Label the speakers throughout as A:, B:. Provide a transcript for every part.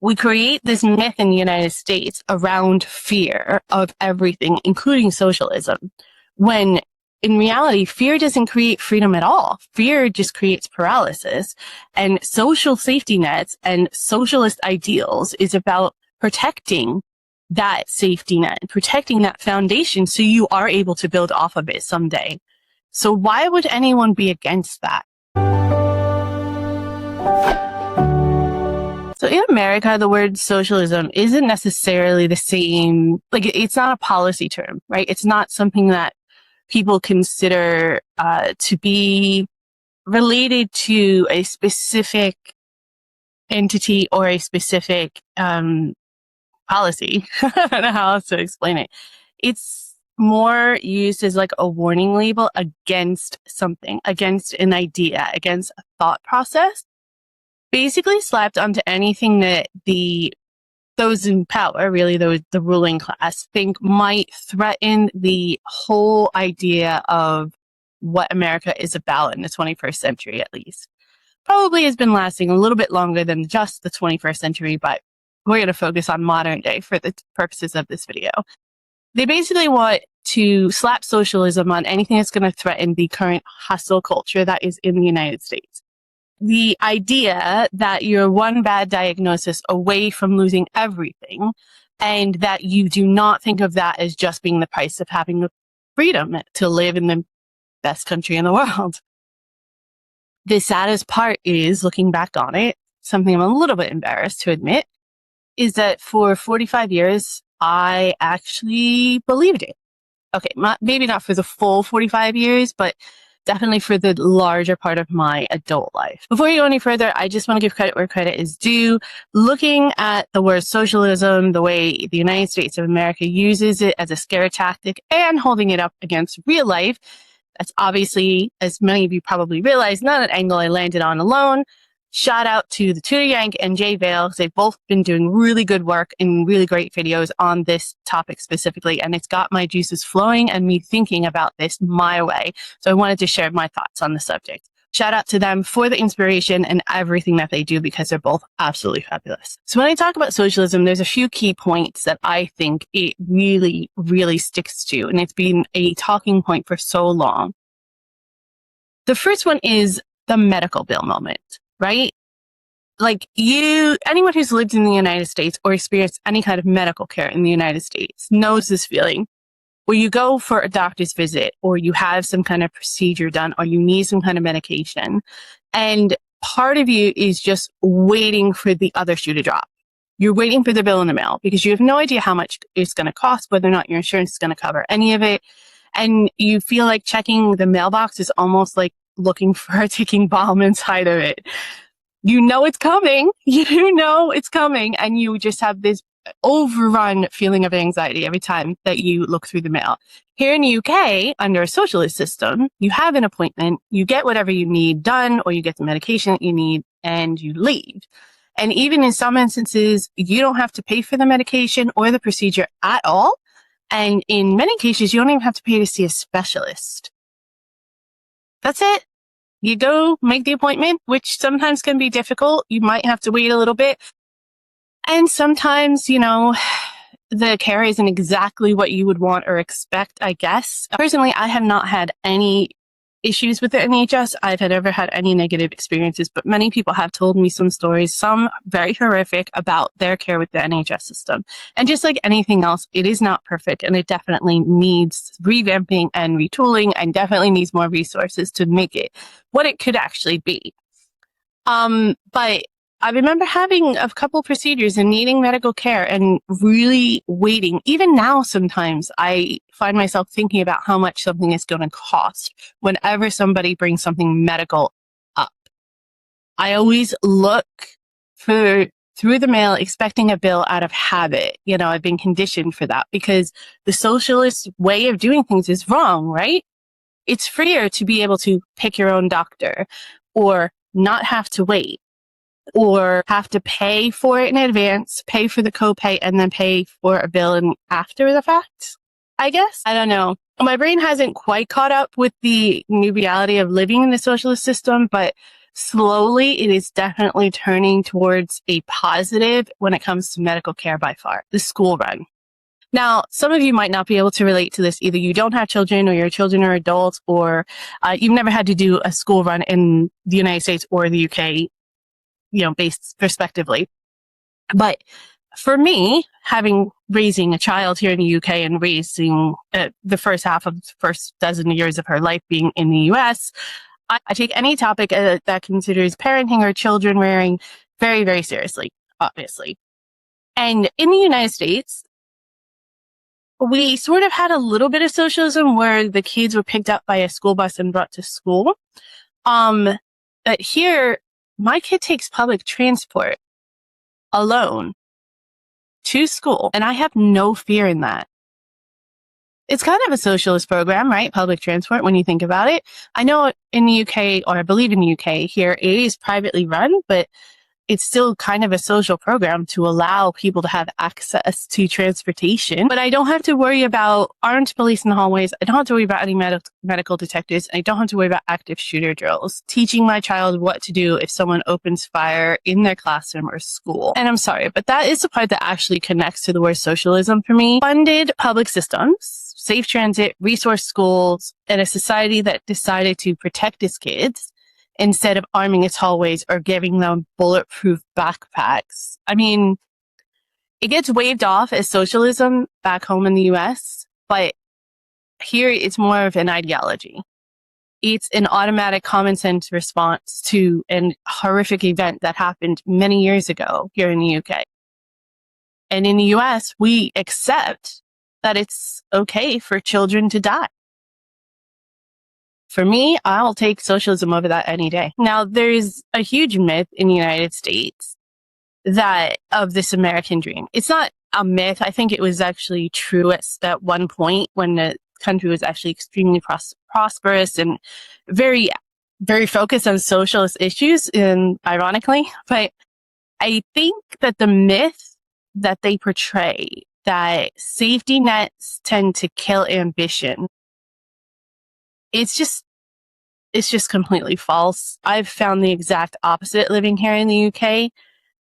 A: We create this myth in the United States around fear of everything, including socialism, when in reality, fear doesn't create freedom at all. Fear just creates paralysis. And social safety nets and socialist ideals is about protecting that safety net, protecting that foundation so you are able to build off of it someday. So why would anyone be against that? So in America, the word socialism isn't necessarily the same. Like, it's not a policy term, right? It's not something that people consider to be related to a specific entity or a specific policy. I don't know how else to explain it. It's more used as like a warning label against something, against an idea, against a thought process. Basically slapped onto anything that those in power, really the ruling class, think might threaten the whole idea of what America is about in the 21st century, at least. Probably has been lasting a little bit longer than just the 21st century, but we're going to focus on modern day for the purposes of this video. They basically want to slap socialism on anything that's going to threaten the current hustle culture that is in the United States. The idea that you're one bad diagnosis away from losing everything, and that you do not think of that as just being the price of having the freedom to live in the best country in the world. The saddest part is, looking back on it, something I'm a little bit embarrassed to admit, is that for 45 years, I actually believed it. Okay, maybe not for the full 45 years, but definitely for the larger part of my adult life. Before we go any further, I just want to give credit where credit is due. Looking at the word socialism, the way the United States of America uses it as a scare tactic, and holding it up against real life, that's obviously, as many of you probably realize, not an angle I landed on alone. Shout out to the Tudor, Yank, and Vale, because they've both been doing really good work and really great videos on this topic specifically, and it's got my juices flowing and me thinking about this my way. So I wanted to share my thoughts on the subject. Shout out to them for the inspiration and everything that they do, because they're both absolutely fabulous. So when I talk about socialism, there's a few key points that I think it really, really sticks to, and it's been a talking point for so long. The first one is the medical bill moment. Right? Like, anyone who's lived in the United States or experienced any kind of medical care in the United States knows this feeling where you go for a doctor's visit, or you have some kind of procedure done, or you need some kind of medication, and part of you is just waiting for the other shoe to drop. You're waiting for the bill in the mail because you have no idea how much it's going to cost, whether or not your insurance is going to cover any of it. And you feel like checking the mailbox is almost like looking for a ticking bomb inside of it. You know it's coming. You know it's coming. And you just have this overrun feeling of anxiety every time that you look through the mail. Here in the UK, under a socialist system, you have an appointment, you get whatever you need done, or you get the medication that you need, and you leave. And even in some instances, you don't have to pay for the medication or the procedure at all. And in many cases, you don't even have to pay to see a specialist. That's it. You go make the appointment, which sometimes can be difficult. You might have to wait a little bit. And sometimes, the care isn't exactly what you would want or expect, I guess. Personally, I have not had any issues with the NHS. I've never had any negative experiences, but many people have told me some stories, some very horrific, about their care with the NHS system. And just like anything else, it is not perfect, and it definitely needs revamping and retooling, and definitely needs more resources to make it what it could actually be. But I remember having a couple procedures and needing medical care and really waiting. Even now, sometimes I find myself thinking about how much something is going to cost whenever somebody brings something medical up. I always look through the mail expecting a bill out of habit. I've been conditioned for that because the socialist way of doing things is wrong, right? It's freer to be able to pick your own doctor, or not have to wait, or have to pay for it in advance, pay for the copay, and then pay for a bill after the fact, I guess. I don't know. My brain hasn't quite caught up with the new reality of living in the socialist system, but Slowly, it is definitely turning towards a positive when it comes to medical care by far, the school run. Now, some of you might not be able to relate to this. Either you don't have children or your children are adults, or you've never had to do a school run in the United States or the UK, based respectively. But for me, raising a child here in the UK and raising the first half of the first dozen years of her life being in the US, I take any topic that considers parenting or children rearing very, very seriously, obviously. And in the United States, we sort of had a little bit of socialism where the kids were picked up by a school bus and brought to school. But here, my kid takes public transport alone to school, and I have no fear in that. It's kind of a socialist program, right? Public transport, when you think about it. I know in the UK, or I believe in the UK here, it is privately run, but it's still kind of a social program to allow people to have access to transportation. But I don't have to worry about armed police in the hallways. I don't have to worry about any medical detectives. I don't have to worry about active shooter drills, teaching my child what to do if someone opens fire in their classroom or school. And I'm sorry, but that is the part that actually connects to the word socialism for me. Funded public systems, safe transit, resource schools, and a society that decided to protect its kids instead of arming its hallways or giving them bulletproof backpacks. I mean, it gets waved off as socialism back home in the US, but here it's more of an ideology. It's an automatic common sense response to a horrific event that happened many years ago here in the UK. And in the US, we accept that it's okay for children to die. For me, I'll take socialism over that any day. Now, there's a huge myth in the United States of this American dream. It's not a myth. I think it was actually true at one point when the country was actually extremely prosperous and very, very focused on socialist issues, and ironically. But I think that the myth that they portray, that safety nets tend to kill ambition, it's just completely false. I've found the exact opposite living here in the UK.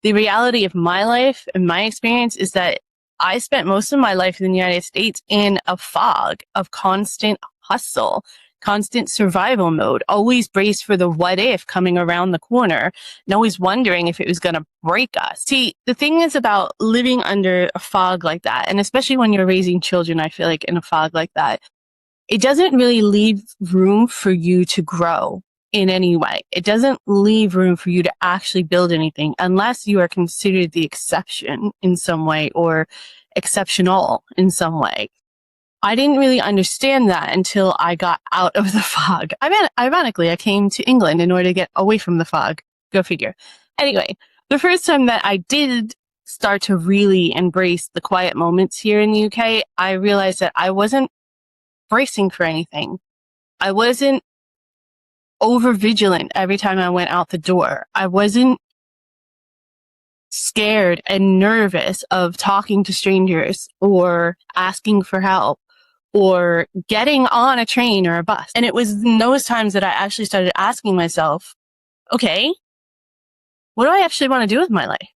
A: The reality of my life and my experience is that I spent most of my life in the United States in a fog of constant hustle, constant survival mode, always braced for the what if coming around the corner, and always wondering if it was going to break us. See, the thing is about living under a fog like that, and especially when you're raising children, I feel like in a fog like that, it doesn't really leave room for you to grow in any way. It doesn't leave room for you to actually build anything unless you are considered the exception in some way or exceptional in some way. I didn't really understand that until I got out of the fog. I mean, ironically, I came to England in order to get away from the fog. Go figure. Anyway, the first time that I did start to really embrace the quiet moments here in the UK, I realized that I wasn't bracing for anything. I wasn't over vigilant every time I went out the door. I wasn't scared and nervous of talking to strangers or asking for help or getting on a train or a bus. And it was in those times that I actually started asking myself, okay, what do I actually want to do with my life?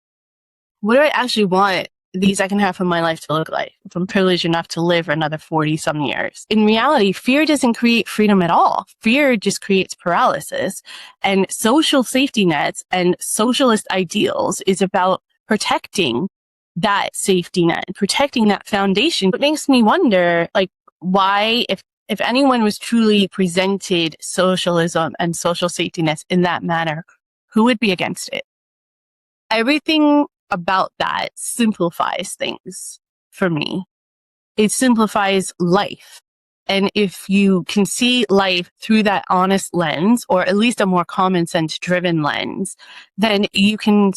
A: What do I actually want the second half of my life to look like if I'm privileged enough to live another 40 some years? In reality, fear doesn't create freedom at all. Fear just creates paralysis. And social safety nets and socialist ideals is about protecting that safety net, protecting that foundation. It makes me wonder, like, why, if anyone was truly presented socialism and social safety nets in that manner, who would be against it? Everything about that simplifies things for me. It simplifies life. And if you can see life through that honest lens, or at least a more common sense driven lens, then you can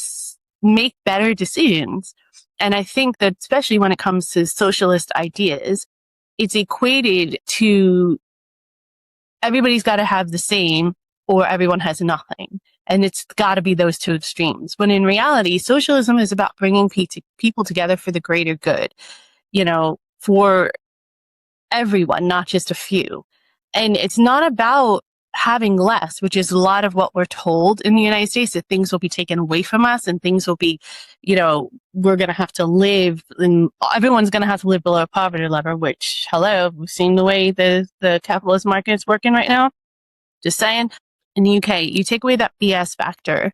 A: make better decisions. And I think that especially when it comes to socialist ideas, it's equated to everybody's got to have the same or everyone has nothing. And it's got to be those two extremes. When in reality, socialism is about bringing people together for the greater good, for everyone, not just a few. And it's not about having less, which is a lot of what we're told in the United States, that things will be taken away from us and things will be, we're going to have to live, and everyone's going to have to live below poverty level, which, hello, we've seen the way the capitalist market is working right now. Just saying. In the UK, you take away that BS factor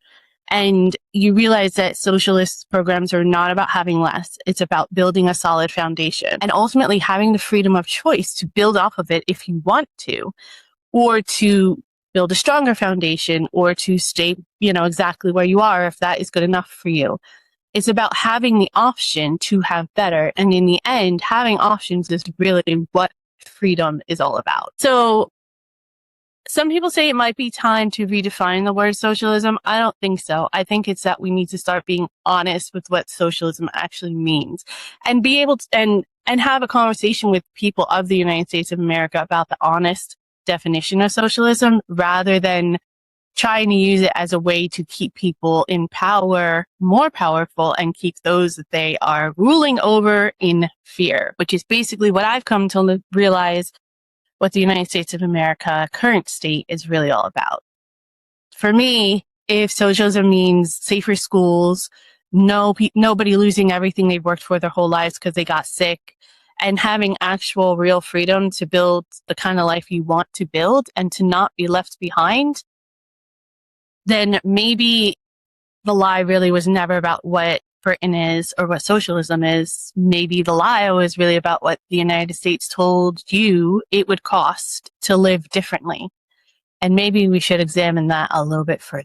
A: and you realize that socialist programs are not about having less. It's about building a solid foundation and ultimately having the freedom of choice to build off of it if you want to, or to build a stronger foundation, or to stay, exactly where you are if that is good enough for you. It's about having the option to have better. And in the end, having options is really what freedom is all about. So some people say it might be time to redefine the word socialism. I don't think so. I think it's that we need to start being honest with what socialism actually means and be able to, and have a conversation with people of the United States of America about the honest definition of socialism, rather than trying to use it as a way to keep people in power more powerful and keep those that they are ruling over in fear, which is basically what I've come to realize what the United States of America current state is really all about. For me, if socialism means safer schools, nobody losing everything they've worked for their whole lives because they got sick, and having actual real freedom to build the kind of life you want to build and to not be left behind, then maybe the lie really was never about what Britain is or what socialism is. Maybe the lie was really about what the United States told you it would cost to live differently. And maybe we should examine that a little bit further.